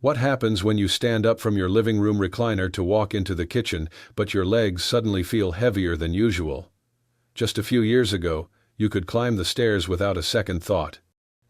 What happens when you stand up from your living room recliner to walk into the kitchen, but your legs suddenly feel heavier than usual? Just a few years ago, you could climb the stairs without a second thought.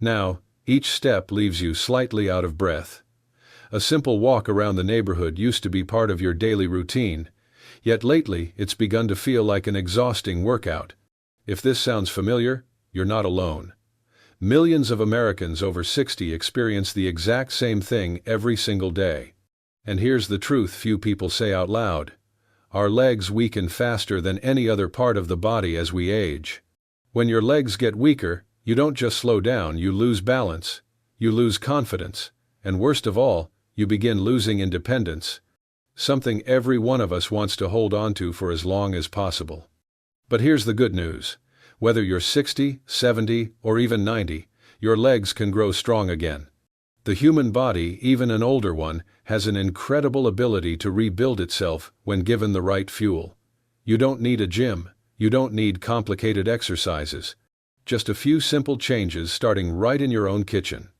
Now, each step leaves you slightly out of breath. A simple walk around the neighborhood used to be part of your daily routine, yet lately it's begun to feel like an exhausting workout. If this sounds familiar, you're not alone. Millions of Americans over 60 experience the exact same thing every single day. And here's the truth few people say out loud. Our legs weaken faster than any other part of the body as we age. When your legs get weaker, you don't just slow down, you lose balance, you lose confidence, and worst of all, you begin losing independence. Something every one of us wants to hold on to for as long as possible. But here's the good news. Whether you're 60, 70, or even 90, your legs can grow strong again. The human body, even an older one, has an incredible ability to rebuild itself when given the right fuel. You don't need a gym, you don't need complicated exercises. Just a few simple changes starting right in your own kitchen.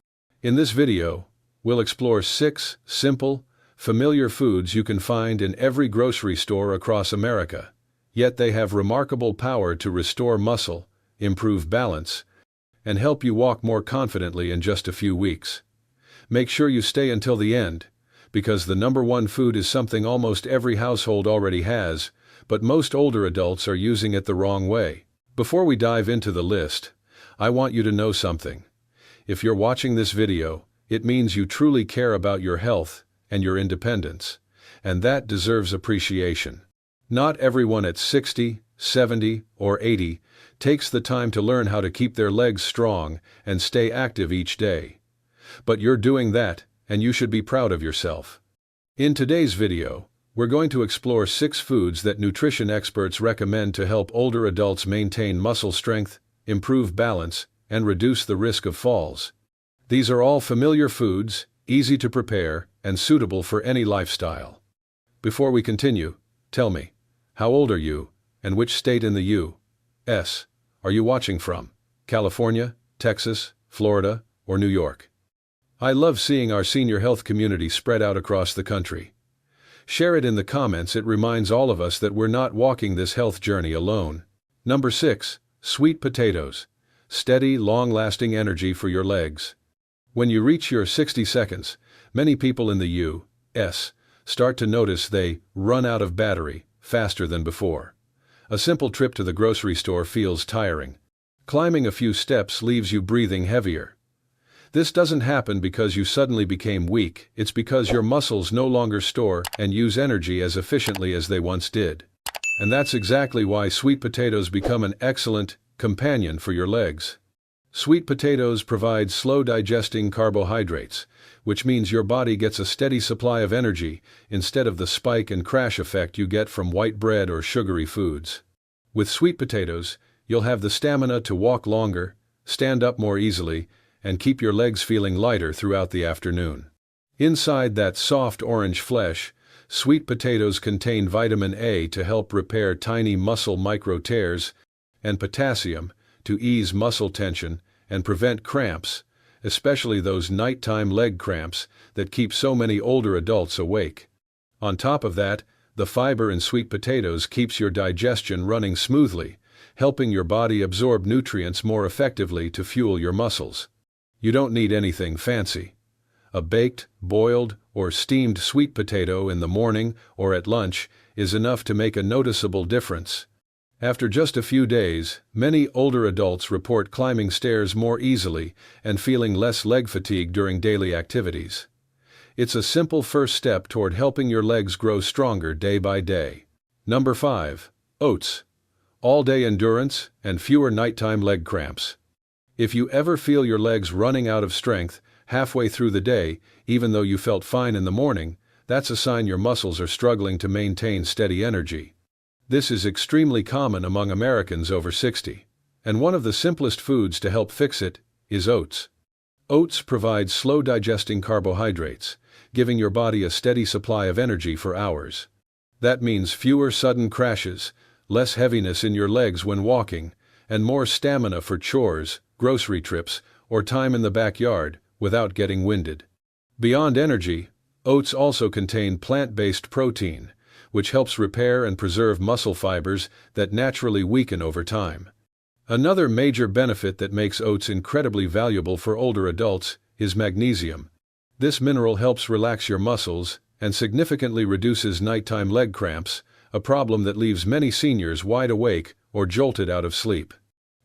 In this video, we'll explore 6 simple, familiar foods you can find in every grocery store across America. Yet they have remarkable power to restore muscle, improve balance, and help you walk more confidently in just a few weeks. Make sure you stay until the end, because the number one food is something almost every household already has, but most older adults are using it the wrong way. Before we dive into the list, I want you to know something. If you're watching this video, it means you truly care about your health and your independence, and that deserves appreciation. Not everyone at 60, 70, or 80 takes the time to learn how to keep their legs strong and stay active each day. But you're doing that, and you should be proud of yourself. In today's video, we're going to explore 6 foods that nutrition experts recommend to help older adults maintain muscle strength, improve balance, and reduce the risk of falls. These are all familiar foods, easy to prepare, and suitable for any lifestyle. Before we continue, tell me, how old are you, and which state in the U.S. are you watching from? California, Texas, Florida, or New York? I love seeing our senior health community spread out across the country. Share it in the comments, it reminds all of us that we're not walking this health journey alone. Number 6, sweet potatoes. Steady, long-lasting energy for your legs. When you reach your 60 seconds, many people in the U.S. start to notice they run out of battery faster than before. A simple trip to the grocery store feels tiring. Climbing a few steps leaves you breathing heavier. This doesn't happen because you suddenly became weak, it's because your muscles no longer store and use energy as efficiently as they once did. And that's exactly why sweet potatoes become an excellent companion for your legs. Sweet potatoes provide slow-digesting carbohydrates, which means your body gets a steady supply of energy instead of the spike and crash effect you get from white bread or sugary foods. With sweet potatoes, you'll have the stamina to walk longer, stand up more easily, and keep your legs feeling lighter throughout the afternoon. Inside that soft orange flesh, sweet potatoes contain vitamin A to help repair tiny muscle micro tears, and potassium to ease muscle tension and prevent cramps, especially those nighttime leg cramps that keep so many older adults awake. On top of that, the fiber in sweet potatoes keeps your digestion running smoothly, helping your body absorb nutrients more effectively to fuel your muscles. You don't need anything fancy. A baked, boiled, or steamed sweet potato in the morning or at lunch is enough to make a noticeable difference. After just a few days, many older adults report climbing stairs more easily and feeling less leg fatigue during daily activities. It's a simple first step toward helping your legs grow stronger day by day. Number 5. Oats. All-day endurance and fewer nighttime leg cramps. If you ever feel your legs running out of strength halfway through the day, even though you felt fine in the morning, that's a sign your muscles are struggling to maintain steady energy. This is extremely common among Americans over 60, and one of the simplest foods to help fix it is oats. Oats provide slow-digesting carbohydrates, giving your body a steady supply of energy for hours. That means fewer sudden crashes, less heaviness in your legs when walking, and more stamina for chores, grocery trips, or time in the backyard without getting winded. Beyond energy, oats also contain plant-based protein, which helps repair and preserve muscle fibers that naturally weaken over time. Another major benefit that makes oats incredibly valuable for older adults is magnesium. This mineral helps relax your muscles and significantly reduces nighttime leg cramps, a problem that leaves many seniors wide awake or jolted out of sleep.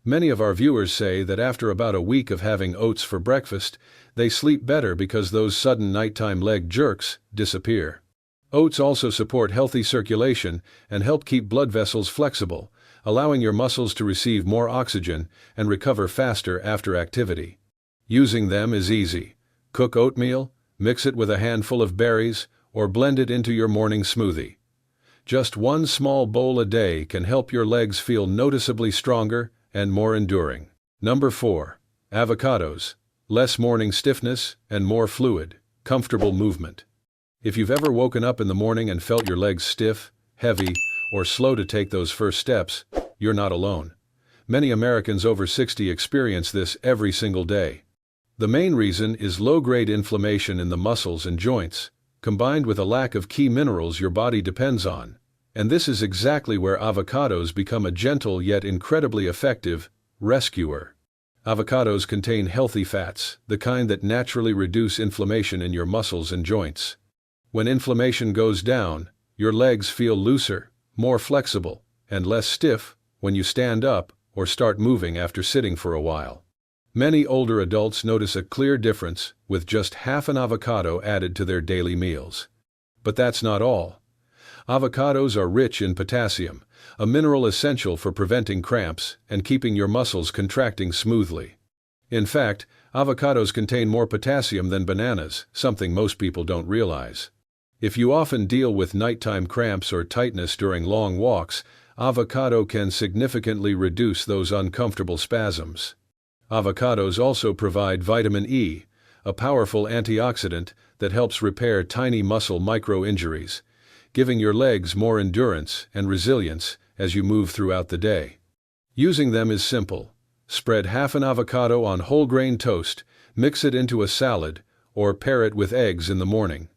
Many of our viewers say that after about a week of having oats for breakfast, they sleep better because those sudden nighttime leg jerks disappear. Oats also support healthy circulation and help keep blood vessels flexible, allowing your muscles to receive more oxygen and recover faster after activity. Using them is easy. Cook oatmeal, mix it with a handful of berries, or blend it into your morning smoothie. Just one small bowl a day can help your legs feel noticeably stronger and more enduring. Number 4. Avocados. Less morning stiffness and more fluid, comfortable movement. If you've ever woken up in the morning and felt your legs stiff, heavy, or slow to take those first steps, you're not alone. Many Americans over 60 experience this every single day. The main reason is low-grade inflammation in the muscles and joints, combined with a lack of key minerals your body depends on. And this is exactly where avocados become a gentle yet incredibly effective rescuer. Avocados contain healthy fats, the kind that naturally reduce inflammation in your muscles and joints. When inflammation goes down, your legs feel looser, more flexible, and less stiff when you stand up or start moving after sitting for a while. Many older adults notice a clear difference with just half an avocado added to their daily meals. But that's not all. Avocados are rich in potassium, a mineral essential for preventing cramps and keeping your muscles contracting smoothly. In fact, avocados contain more potassium than bananas, something most people don't realize. If you often deal with nighttime cramps or tightness during long walks, avocado can significantly reduce those uncomfortable spasms. Avocados also provide vitamin E, a powerful antioxidant that helps repair tiny muscle micro-injuries, giving your legs more endurance and resilience as you move throughout the day. Using them is simple. Spread half an avocado on whole grain toast, mix it into a salad, or pair it with eggs in the morning.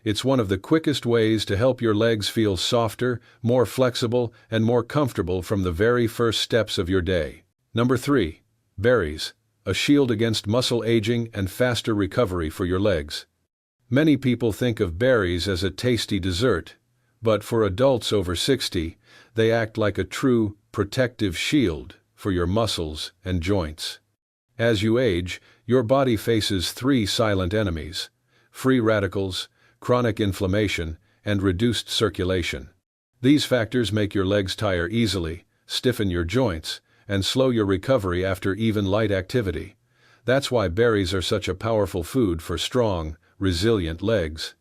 It's one of the quickest ways to help your legs feel softer, more flexible, and more comfortable from the very first steps of your day. Number 3. Berries, a shield against muscle aging and faster recovery for your legs. Many people think of berries as a tasty dessert, but for adults over 60, they act like a true protective shield for your muscles and joints. As you age, your body faces 3 silent enemies: free radicals, chronic inflammation, and reduced circulation. These factors make your legs tire easily, stiffen your joints, and slow your recovery after even light activity. That's why berries are such a powerful food for strong, resilient legs.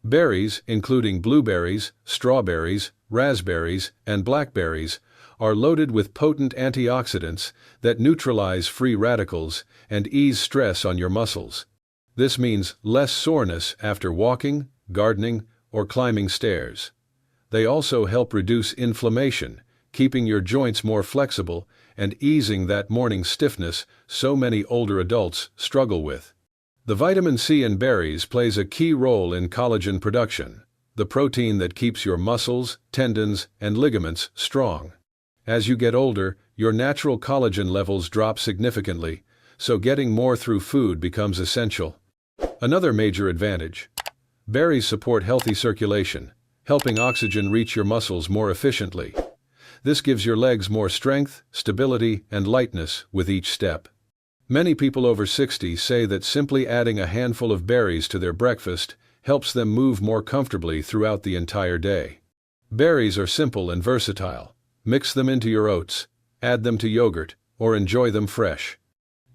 Berries, including blueberries, strawberries, raspberries, and blackberries, are loaded with potent antioxidants that neutralize free radicals and ease stress on your muscles. This means less soreness after walking, gardening, or climbing stairs. They also help reduce inflammation, keeping your joints more flexible and easing that morning stiffness so many older adults struggle with. The vitamin C in berries plays a key role in collagen production, the protein that keeps your muscles, tendons, and ligaments strong. As you get older, your natural collagen levels drop significantly, so getting more through food becomes essential. Another major advantage: berries support healthy circulation, helping oxygen reach your muscles more efficiently. This gives your legs more strength, stability, and lightness with each step. Many people over 60 say that simply adding a handful of berries to their breakfast helps them move more comfortably throughout the entire day. Berries are simple and versatile. Mix them into your oats, add them to yogurt, or enjoy them fresh.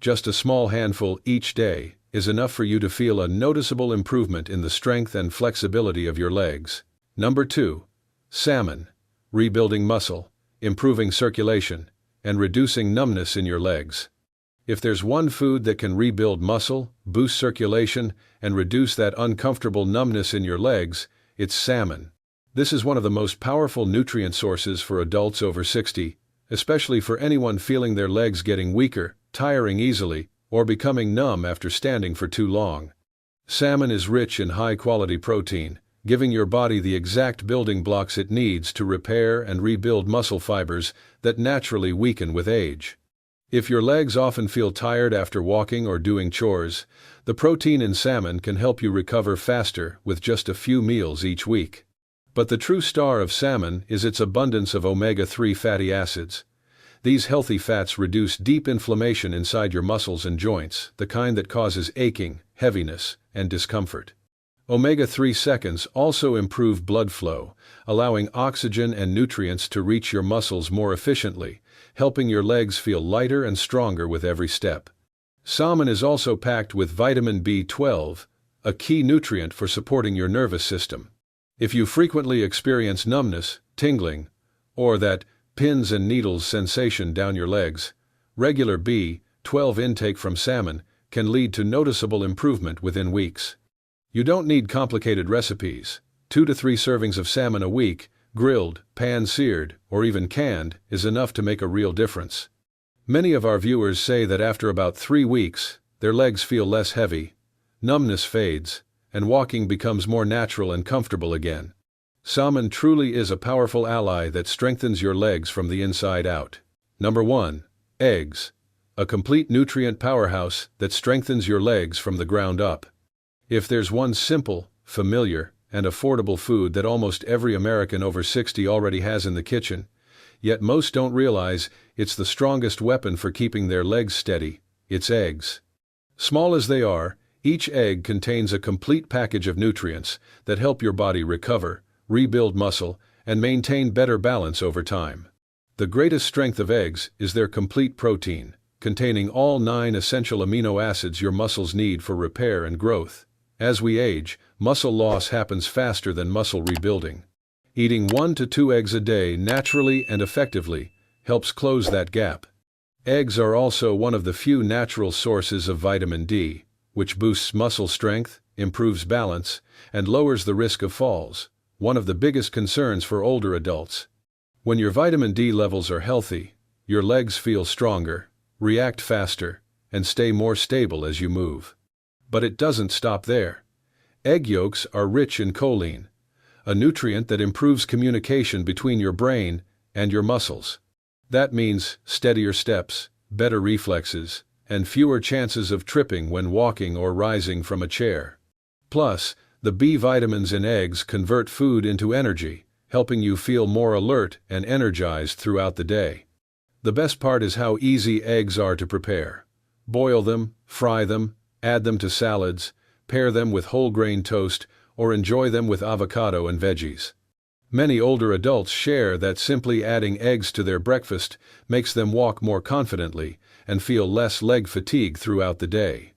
Just a small handful each day is enough for you to feel a noticeable improvement in the strength and flexibility of your legs. Number 2. Salmon. Rebuilding muscle, improving circulation, and reducing numbness in your legs. If there's one food that can rebuild muscle, boost circulation, and reduce that uncomfortable numbness in your legs, it's salmon. This is one of the most powerful nutrient sources for adults over 60, especially for anyone feeling their legs getting weaker, tiring easily, or becoming numb after standing for too long. Salmon is rich in high-quality protein, giving your body the exact building blocks it needs to repair and rebuild muscle fibers that naturally weaken with age. If your legs often feel tired after walking or doing chores, the protein in salmon can help you recover faster with just a few meals each week. But the true star of salmon is its abundance of omega-3 fatty acids. These healthy fats reduce deep inflammation inside your muscles and joints, the kind that causes aching, heaviness, and discomfort. Omega-3 seconds also improve blood flow, allowing oxygen and nutrients to reach your muscles more efficiently, helping your legs feel lighter and stronger with every step. Salmon is also packed with vitamin B12, a key nutrient for supporting your nervous system. If you frequently experience numbness, tingling, or that pins and needles sensation down your legs, regular B12 intake from salmon can lead to noticeable improvement within weeks. You don't need complicated recipes. 2 to 3 servings of salmon a week, grilled, pan-seared, or even canned, is enough to make a real difference. Many of our viewers say that after about 3 weeks, their legs feel less heavy, numbness fades, and walking becomes more natural and comfortable again. Salmon truly is a powerful ally that strengthens your legs from the inside out. Number 1. Eggs. A complete nutrient powerhouse that strengthens your legs from the ground up. If there's one simple, familiar, and affordable food that almost every American over 60 already has in the kitchen, yet most don't realize it's the strongest weapon for keeping their legs steady, it's eggs. Small as they are, each egg contains a complete package of nutrients that help your body recover, rebuild muscle, and maintain better balance over time. The greatest strength of eggs is their complete protein, containing all 9 essential amino acids your muscles need for repair and growth. As we age, muscle loss happens faster than muscle rebuilding. Eating 1 to 2 eggs a day naturally and effectively helps close that gap. Eggs are also one of the few natural sources of vitamin D, which boosts muscle strength, improves balance, and lowers the risk of falls, one of the biggest concerns for older adults. When your vitamin D levels are healthy, your legs feel stronger, react faster, and stay more stable as you move. But it doesn't stop there. Egg yolks are rich in choline, a nutrient that improves communication between your brain and your muscles. That means steadier steps, better reflexes, and fewer chances of tripping when walking or rising from a chair. Plus, the B vitamins in eggs convert food into energy, helping you feel more alert and energized throughout the day. The best part is how easy eggs are to prepare. Boil them, fry them, add them to salads, pair them with whole grain toast, or enjoy them with avocado and veggies. Many older adults share that simply adding eggs to their breakfast makes them walk more confidently and feel less leg fatigue throughout the day.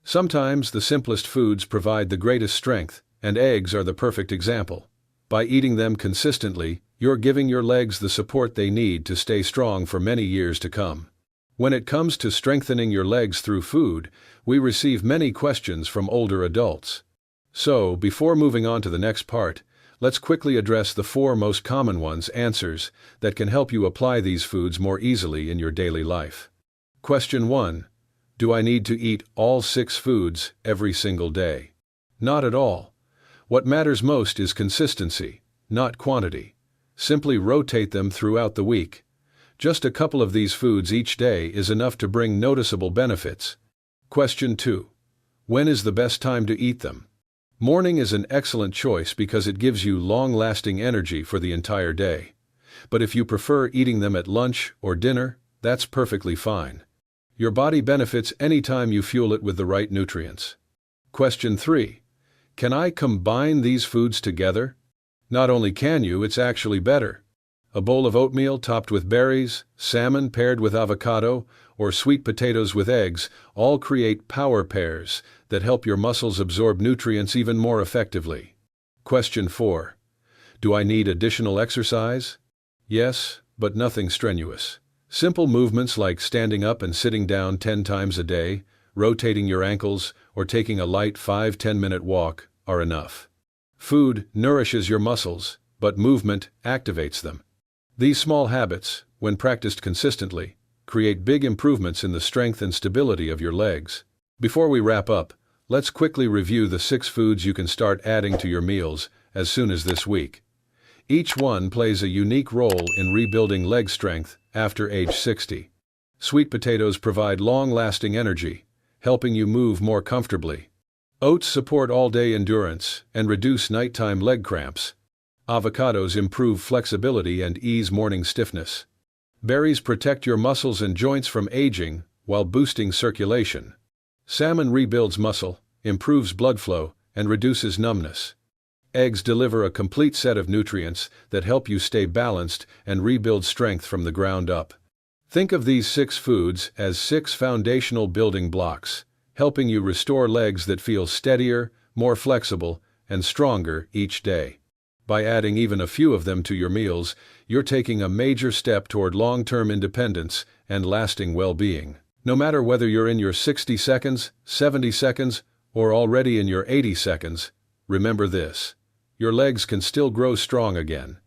Sometimes the simplest foods provide the greatest strength, and eggs are the perfect example. By eating them consistently, you're giving your legs the support they need to stay strong for many years to come. When it comes to strengthening your legs through food, we receive many questions from older adults. So, before moving on to the next part, let's quickly address the 4 most common answers that can help you apply these foods more easily in your daily life. Question 1. Do I need to eat all 6 foods every single day? Not at all. What matters most is consistency, not quantity. Simply rotate them throughout the week. Just a couple of these foods each day is enough to bring noticeable benefits. Question 2. When is the best time to eat them? Morning is an excellent choice because it gives you long-lasting energy for the entire day. But if you prefer eating them at lunch or dinner, that's perfectly fine. Your body benefits anytime you fuel it with the right nutrients. Question 3. Can I combine these foods together? Not only can you, it's actually better. A bowl of oatmeal topped with berries, salmon paired with avocado, or sweet potatoes with eggs all create power pairs that help your muscles absorb nutrients even more effectively. Question 4. Do I need additional exercise? Yes, but nothing strenuous. Simple movements like standing up and sitting down 10 times a day, rotating your ankles, or taking a light 5-10 minute walk are enough. Food nourishes your muscles, but movement activates them. These small habits, when practiced consistently, create big improvements in the strength and stability of your legs. Before we wrap up, Let's quickly review the 6 foods you can start adding to your meals as soon as this week. Each one plays a unique role in rebuilding leg strength after age 60. Sweet potatoes provide long-lasting energy, helping you move more comfortably. Oats support all-day endurance and reduce nighttime leg cramps. Avocados improve flexibility and ease morning stiffness. Berries protect your muscles and joints from aging while boosting circulation. Salmon rebuilds muscle, improves blood flow, and reduces numbness. Eggs deliver a complete set of nutrients that help you stay balanced and rebuild strength from the ground up. Think of these 6 foods as 6 foundational building blocks, helping you restore legs that feel steadier, more flexible, and stronger each day. By adding even a few of them to your meals, you're taking a major step toward long-term independence and lasting well-being. No matter whether you're in your 60 seconds, 70 seconds, or already in your 80 seconds, remember this: your legs can still grow strong again.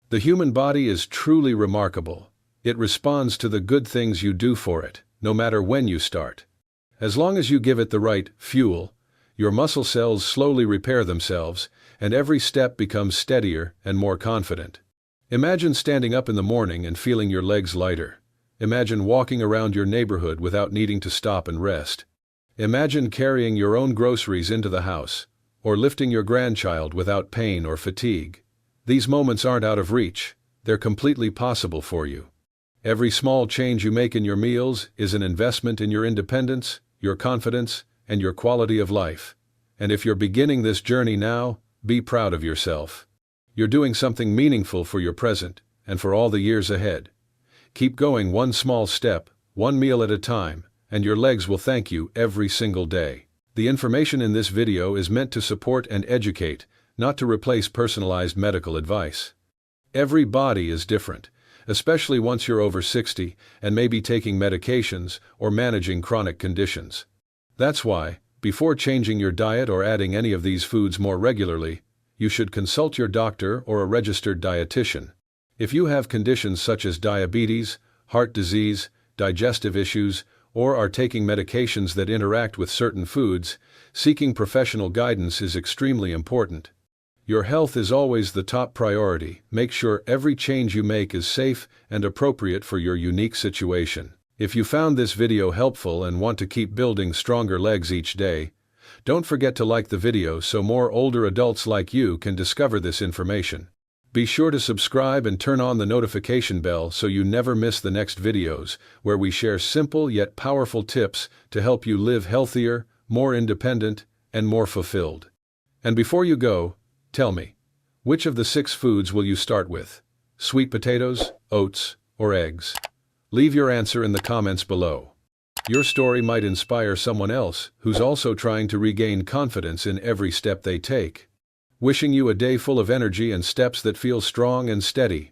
The human body is truly remarkable. It responds to the good things you do for it, no matter when you start. As long as you give it the right fuel, your muscle cells slowly repair themselves, and every step becomes steadier and more confident. Imagine standing up in the morning and feeling your legs lighter. Imagine walking around your neighborhood without needing to stop and rest. Imagine carrying your own groceries into the house, or lifting your grandchild without pain or fatigue. These moments aren't out of reach, they're completely possible for you. Every small change you make in your meals is an investment in your independence, your confidence, and your quality of life. And if you're beginning this journey now, be proud of yourself. You're doing something meaningful for your present and for all the years ahead. Keep going one small step, one meal at a time, and your legs will thank you every single day. The information in this video is meant to support and educate, not to replace personalized medical advice. Every body is different, especially once you're over 60 and may be taking medications or managing chronic conditions. That's why, before changing your diet or adding any of these foods more regularly, you should consult your doctor or a registered dietitian. If you have conditions such as diabetes, heart disease, digestive issues, or are taking medications that interact with certain foods, seeking professional guidance is extremely important. Your health is always the top priority. Make sure every change you make is safe and appropriate for your unique situation. If you found this video helpful and want to keep building stronger legs each day, don't forget to like the video so more older adults like you can discover this information. Be sure to subscribe and turn on the notification bell so you never miss the next videos, where we share simple yet powerful tips to help you live healthier, more independent, and more fulfilled. And before you go, tell me, which of the 6 foods will you start with? Sweet potatoes, oats, or eggs? Leave your answer in the comments below. Your story might inspire someone else who's also trying to regain confidence in every step they take. Wishing you a day full of energy and steps that feel strong and steady.